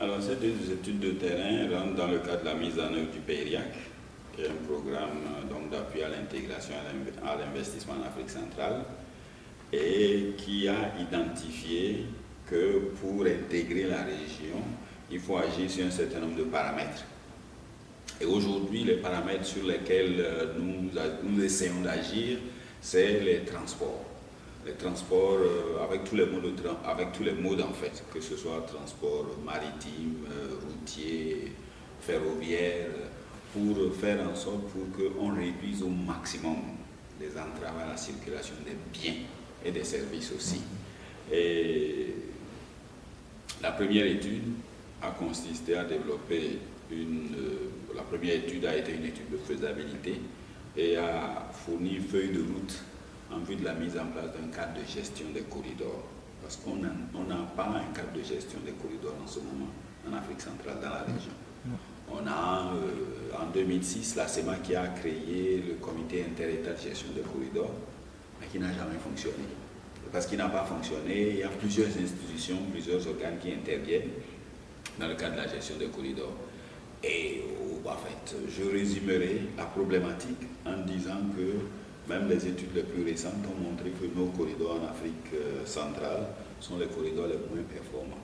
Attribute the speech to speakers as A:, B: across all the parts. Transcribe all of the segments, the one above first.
A: Alors, ces deux études de terrain rentrent dans le cadre de la mise en œuvre du PERIAC, qui est un programme d'appui à l'intégration et à l'investissement en Afrique centrale, et qui a identifié que pour intégrer la région, il faut agir sur un certain nombre de paramètres. Et aujourd'hui, les paramètres sur lesquels nous essayons d'agir, c'est les transports. Les transports avec tous les modes en fait, que ce soit transport maritime, routier, ferroviaire, pour faire en sorte qu'on réduise au maximum les entraves à la circulation des biens et des services aussi. Et la première étude a consisté à développer la première étude a été une étude de faisabilité et a fourni une feuille de route en vue de la mise en place d'un cadre de gestion des corridors. Parce qu'on n'a pas un cadre de gestion des corridors en ce moment en Afrique centrale, dans la région. On a en 2006 la CEMA qui a créé le comité interétat de gestion des corridors, mais qui n'a jamais fonctionné. Parce qu'il n'a pas fonctionné, il y a plusieurs institutions, plusieurs organes qui interviennent dans le cadre de la gestion des corridors. Et en fait, je résumerai la problématique en disant que même les études les plus récentes ont montré que nos corridors en Afrique centrale sont les corridors les moins performants.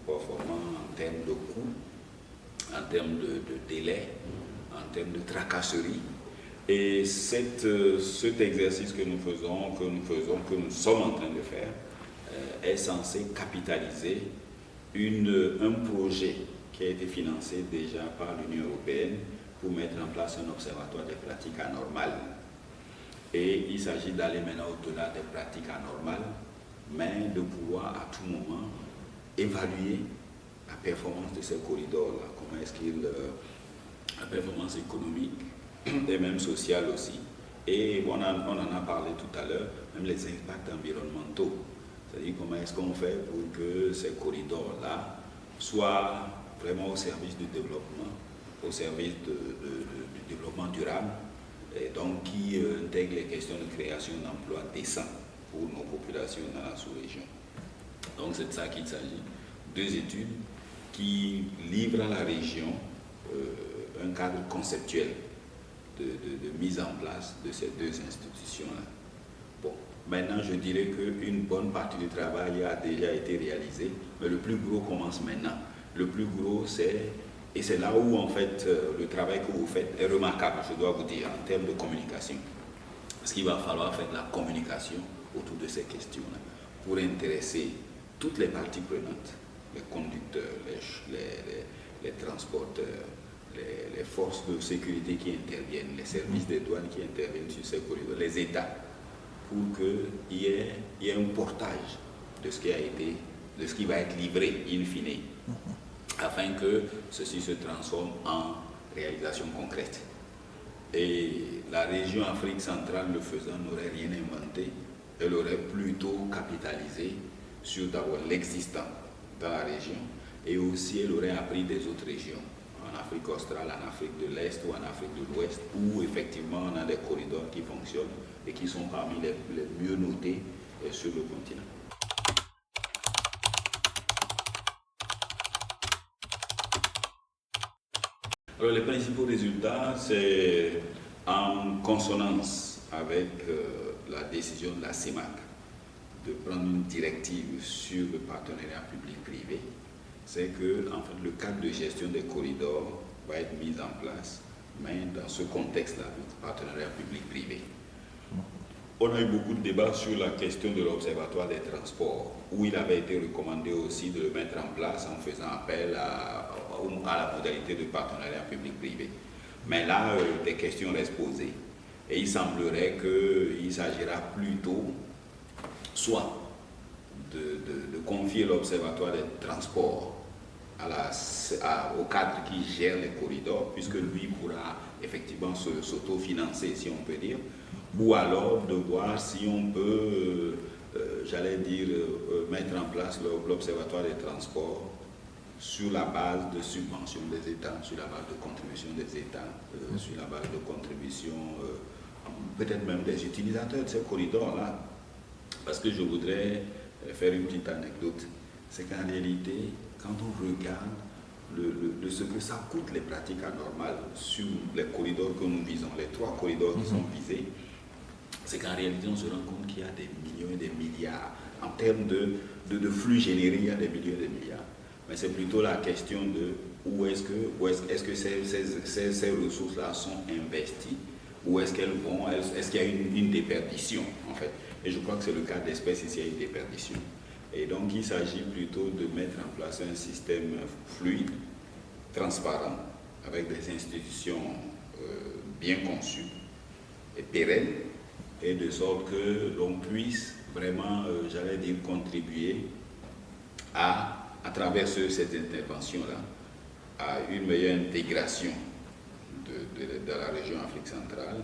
A: Performants en termes de coûts, en termes de délai, en termes de tracasserie. Et cet exercice que nous sommes en train de faire, est censé capitaliser un projet qui a été financé déjà par l'Union européenne pour mettre en place un observatoire des pratiques anormales. Et il s'agit d'aller maintenant au-delà des pratiques anormales, mais de pouvoir à tout moment évaluer la performance de ces corridors-là, comment est-ce la performance économique et même sociale aussi. Et on en a parlé tout à l'heure, même les impacts environnementaux. C'est-à-dire comment est-ce qu'on fait pour que ces corridors-là soient vraiment au service du développement, au service du développement durable, et donc qui intègre les questions de création d'emplois décents pour nos populations dans la sous-région. Donc c'est de ça qu'il s'agit. Deux études qui livrent à la région un cadre conceptuel de mise en place de ces deux institutions-là. Bon, maintenant je dirais qu'une bonne partie du travail a déjà été réalisée, mais le plus gros commence maintenant. Le plus gros, et c'est là où en fait le travail que vous faites est remarquable, je dois vous dire, en termes de communication. Parce qu'il va falloir faire de la communication autour de ces questions-là pour intéresser toutes les parties prenantes, les conducteurs, les transporteurs, les forces de sécurité qui interviennent, les services des douanes qui interviennent sur ces corridors, les États, pour qu'il y ait un portage de ce qui va être livré in fine, afin que ceci se transforme en réalisation concrète. Et la région Afrique centrale, le faisant, n'aurait rien inventé, elle aurait plutôt capitalisé sur d'abord l'existant dans la région, et aussi elle aurait appris des autres régions, en Afrique australe, en Afrique de l'Est ou en Afrique de l'Ouest, où effectivement on a des corridors qui fonctionnent et qui sont parmi les mieux notés sur le continent. Alors, les principaux résultats, c'est en consonance avec la décision de la CEMAC de prendre une directive sur le partenariat public-privé, c'est que en fait, le cadre de gestion des corridors va être mis en place, mais dans ce contexte-là, le partenariat public-privé. On a eu beaucoup de débats sur la question de l'Observatoire des transports, où il avait été recommandé aussi de le mettre en place en faisant appel à la modalité de partenariat public-privé. Mais là, des questions restent posées. Et il semblerait qu'il s'agira plutôt soit de confier l'Observatoire des transports au cadre qui gère les corridors, puisque lui pourra effectivement s'autofinancer, si on peut dire, ou alors de voir si on peut, mettre en place l'Observatoire des transports sur la base de subventions des États, sur la base de contributions des États, sur la base de contributions, peut-être même des utilisateurs de ces corridors-là. Parce que je voudrais faire une petite anecdote. C'est qu'en réalité, quand on regarde de ce que ça coûte les pratiques anormales sur les corridors que nous visons, les 3 corridors qui sont visés, c'est qu'en réalité, on se rend compte qu'il y a des millions et des milliards. En termes de flux générés, il y a des millions et des milliards. Mais c'est plutôt la question de où est-ce que ces ressources-là sont investies, où est-ce qu'elles vont, est-ce qu'il y a une déperdition, en fait. Et je crois que c'est le cas d'espèces ici, il y a une déperdition. Et donc, il s'agit plutôt de mettre en place un système fluide, transparent, avec des institutions bien conçues et pérennes, et de sorte que l'on puisse vraiment, j'allais dire, contribuer à travers cette intervention-là, à une meilleure intégration de la région Afrique centrale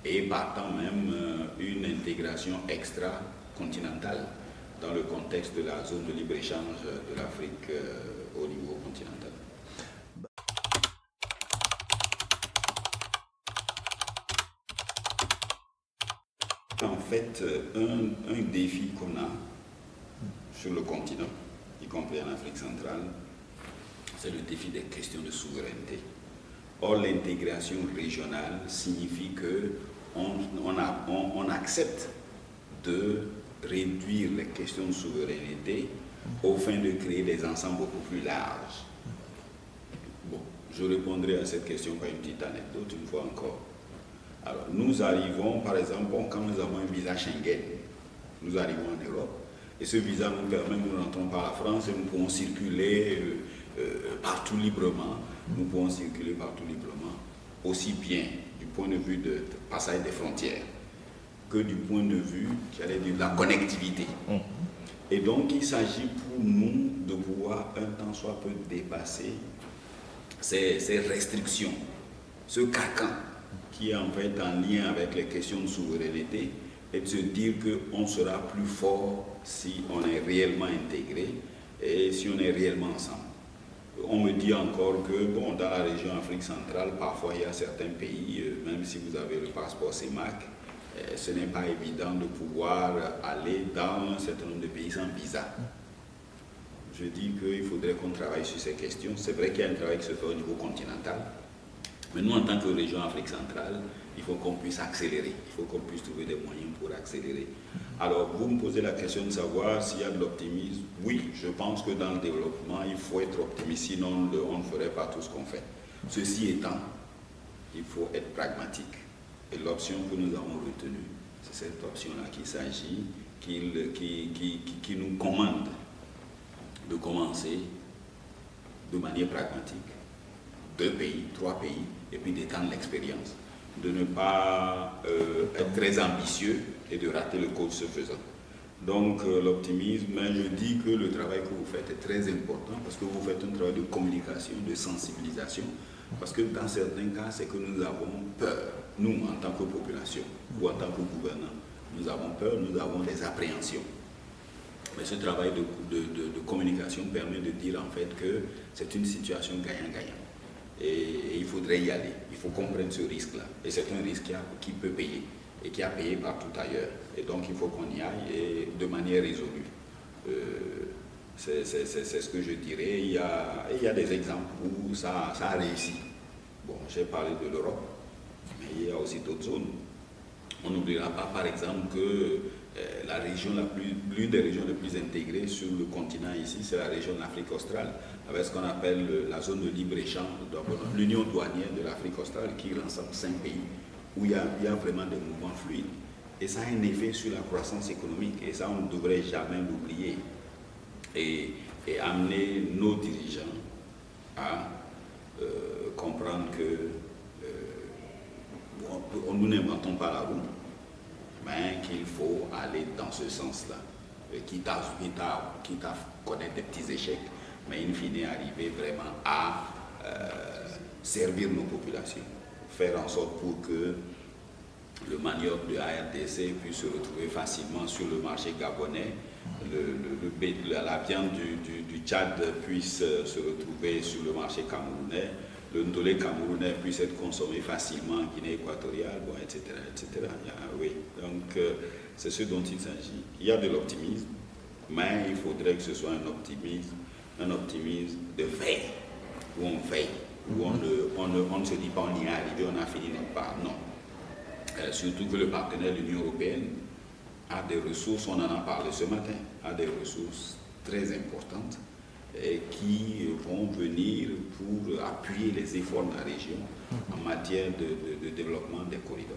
A: et partant même une intégration extra-continentale dans le contexte de la zone de libre-échange de l'Afrique au niveau continental. En fait, un défi qu'on a sur le continent, y compris en Afrique centrale, c'est le défi des questions de souveraineté. Or, l'intégration régionale signifie qu'on accepte de réduire les questions de souveraineté au fin de créer des ensembles beaucoup plus larges. Bon, je répondrai à cette question par une petite anecdote une fois encore. Alors, nous arrivons, par exemple, quand nous avons un visa Schengen, nous arrivons en Europe, et ce visa nous permet, nous rentrons par la France et nous pouvons circuler partout librement. Nous pouvons circuler partout librement, aussi bien du point de vue de passage des frontières que du point de vue, j'allais dire, de la connectivité. Et donc, il s'agit pour nous de pouvoir un tant soit peu dépasser ces restrictions, ce carcan qui est en fait en lien avec les questions de souveraineté, et de se dire qu'on sera plus fort si on est réellement intégré et si on est réellement ensemble. On me dit encore que, bon, dans la région Afrique centrale, parfois il y a certains pays, même si vous avez le passeport CEMAC, ce n'est pas évident de pouvoir aller dans un certain nombre de pays sans visa. Je dis qu'il faudrait qu'on travaille sur ces questions. C'est vrai qu'il y a un travail qui se fait au niveau continental, mais nous, en tant que région Afrique centrale, il faut qu'on puisse accélérer, il faut qu'on puisse trouver des moyens pour accélérer. Alors, vous me posez la question de savoir s'il y a de l'optimisme. Oui, je pense que dans le développement, il faut être optimiste, sinon on ne ferait pas tout ce qu'on fait. Ceci étant, il faut être pragmatique. Et l'option que nous avons retenue, c'est cette option-là qu'il s'agit, qui nous commande de commencer de manière pragmatique, 2 pays, 3 pays, et puis d'étendre l'expérience, de ne pas être très ambitieux et de rater le coach ce faisant. Donc l'optimisme, mais je dis que le travail que vous faites est très important parce que vous faites un travail de communication, de sensibilisation, parce que dans certains cas, c'est que nous avons peur, nous en tant que population ou en tant que gouvernants, nous avons peur, nous avons des appréhensions. Mais ce travail de communication permet de dire en fait que c'est une situation gagnant-gagnant. Et il faudrait y aller, il faut comprendre ce risque-là. Et c'est un risque qui peut payer et qui a payé partout ailleurs. Et donc il faut qu'on y aille et de manière résolue. C'est ce que je dirais. Il y a des exemples où ça a réussi. Bon, j'ai parlé de l'Europe, mais il y a aussi d'autres zones. On n'oubliera pas, par exemple, que l'une des régions les plus intégrées sur le continent ici, c'est la région de l'Afrique australe, avec ce qu'on appelle la zone de libre-échange, l'union douanière de l'Afrique australe, qui rassemble 5 pays, où il y a vraiment des mouvements fluides. Et ça a un effet sur la croissance économique, et ça, on ne devrait jamais l'oublier. Et amener nos dirigeants à comprendre que nous n'inventons pas la roue, mais qu'il faut aller dans ce sens-là, quitte à connaître des petits échecs, mais in fine arriver vraiment à servir nos populations, faire en sorte pour que le manioc de ARDC puisse se retrouver facilement sur le marché gabonais, la viande du Tchad puisse se retrouver sur le marché camerounais, le ndolé camerounais puisse être consommé facilement en Guinée équatoriale, bon, etc. etc. Oui. Donc, c'est ce dont il s'agit. Il y a de l'optimisme, mais il faudrait que ce soit un optimisme de veille. où on veille, où on ne se dit pas on y est arrivé, on a fini notre part. Non. Surtout que le partenaire de l'Union européenne a des ressources, on en a parlé ce matin, a des ressources très importantes qui vont venir pour appuyer les efforts de la région en matière de développement des corridors.